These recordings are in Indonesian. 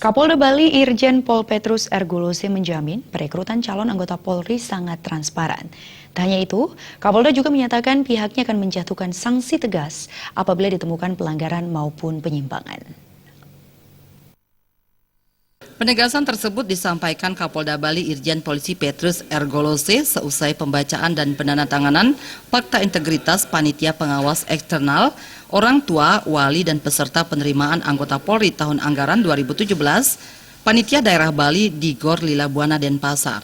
Kapolda Bali Irjen Pol Petrus Ergulusi menjamin perekrutan calon anggota Polri sangat transparan. Tak hanya itu, Kapolda juga menyatakan pihaknya akan menjatuhkan sanksi tegas apabila ditemukan pelanggaran maupun penyimpangan. Penegasan tersebut disampaikan Kapolda Bali Irjen Polisi Petrus Ergulusi seusai pembacaan dan penandatanganan Fakta Integritas Panitia Pengawas Eksternal, Orang Tua, Wali, dan Peserta Penerimaan Anggota Polri tahun anggaran 2017, Panitia Daerah Bali di Gor Lila Buana, Denpasar.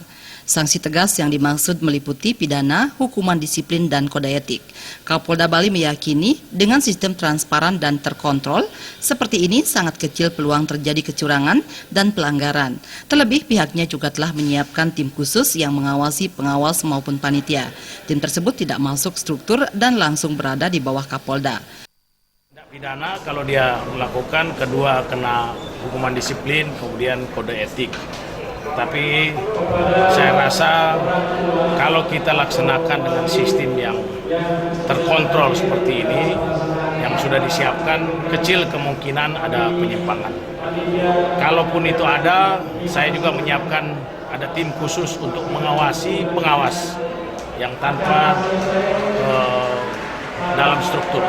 Sanksi tegas yang dimaksud meliputi pidana, hukuman disiplin, dan kode etik. Kapolda Bali meyakini dengan sistem transparan dan terkontrol seperti ini sangat kecil peluang terjadi kecurangan dan pelanggaran. Terlebih pihaknya juga telah menyiapkan tim khusus yang mengawasi pengawas maupun panitia. Tim tersebut tidak masuk struktur dan langsung berada di bawah Kapolda. Pidana kalau dia melakukan, kedua kena hukuman disiplin, kemudian kode etik. Tapi saya rasa kalau kita laksanakan dengan sistem yang terkontrol seperti ini, yang sudah disiapkan, kecil kemungkinan ada penyimpangan. Kalaupun itu ada, saya juga menyiapkan ada tim khusus untuk mengawasi pengawas yang tanpa dalam struktur,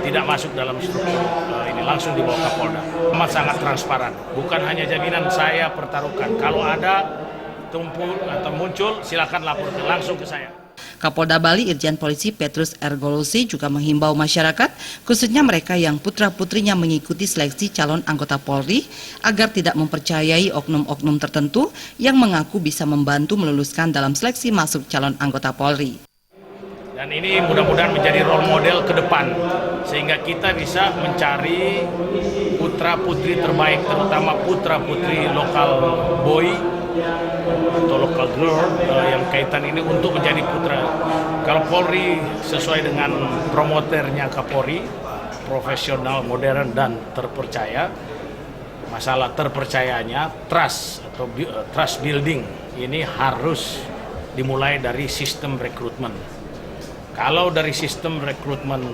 tidak masuk dalam struktur ini, langsung di bawah Kapolda. Amat sangat transparan, bukan hanya jaminan saya pertaruhkan. Kalau ada tumpul atau muncul, silakan laporkan langsung ke saya. Kapolda Bali Irjen Polisi Petrus Ergulusi juga menghimbau masyarakat, khususnya mereka yang putra-putrinya mengikuti seleksi calon anggota Polri, agar tidak mempercayai oknum-oknum tertentu yang mengaku bisa membantu meluluskan dalam seleksi masuk calon anggota Polri. Dan ini mudah-mudahan menjadi role model ke depan, sehingga kita bisa mencari putra-putri terbaik, terutama putra-putri lokal boy atau lokal girl yang kaitan ini untuk menjadi putra. Kalau Polri sesuai dengan promoternya Kapolri, profesional, modern, dan terpercaya, masalah terpercayanya, trust atau trust building ini harus dimulai dari sistem rekrutmen. Kalau dari sistem rekrutmen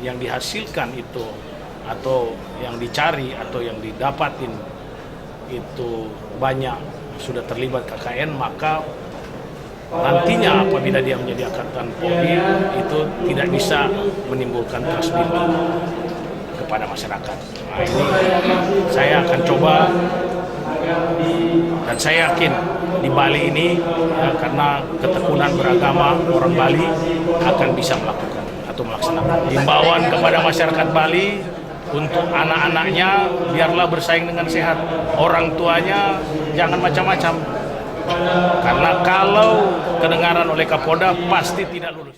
yang dihasilkan itu atau yang dicari atau yang didapatin itu banyak sudah terlibat KKN, maka nantinya apabila dia menjadi angkatan Polri itu tidak bisa menimbulkan trust building kepada masyarakat. Nah, ini saya akan coba, dan saya yakin di Bali ini ya, karena ketekunan beragama orang Bali akan bisa melakukan atau melaksanakan. Himbauan kepada masyarakat Bali untuk anak-anaknya biarlah bersaing dengan sehat. Orang tuanya jangan macam-macam. Karena kalau kedengaran oleh Kapolda pasti tidak lulus.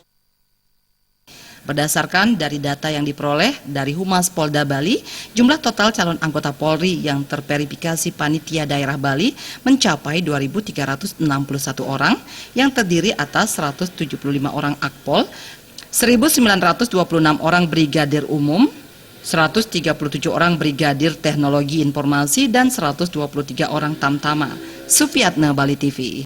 Berdasarkan dari data yang diperoleh dari Humas Polda Bali, jumlah total calon anggota Polri yang terverifikasi Panitia Daerah Bali mencapai 2.361 orang, yang terdiri atas 175 orang Akpol, 1.926 orang Brigadir Umum, 137 orang Brigadir Teknologi Informasi, dan 123 orang Tamtama. Supiatna, Bali TV.